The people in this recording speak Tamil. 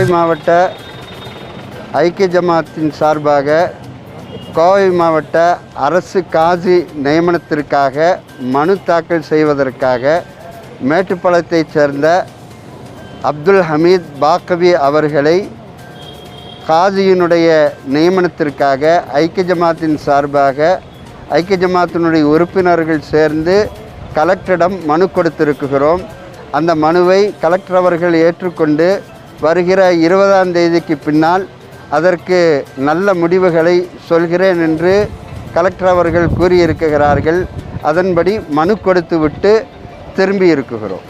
கோவை மாவட்ட ஐக்கிய ஜமாத்தின் சார்பாக கோவை மாவட்ட அரசு காசி நியமனத்திற்காக மனு தாக்கல் செய்வதற்காக மேட்டுப்பாளையத்தைச் சேர்ந்த அப்துல் ஹமீத் பாக்கவி அவர்களை காசியினுடைய நியமனத்திற்காக ஐக்கிய ஜமாத்தின் சார்பாக ஐக்கிய ஜமாத்தினுடைய உறுப்பினர்கள் சேர்ந்து கலெக்டரிடம் மனு கொடுத்திருக்கிறோம். அந்த மனுவை கலெக்டர் அவர்கள் ஏற்றுக்கொண்டு வருகிற 20ஆம் தேதிக்கு பின்னால் அதற்கு நல்ல முடிவுகளை சொல்கிறேன் என்று கலெக்டர் அவர்கள் கூறியிருக்கிறார்கள். அதன்படி மனு கொடுத்துவிட்டு திரும்பி இருக்குகிறோம்.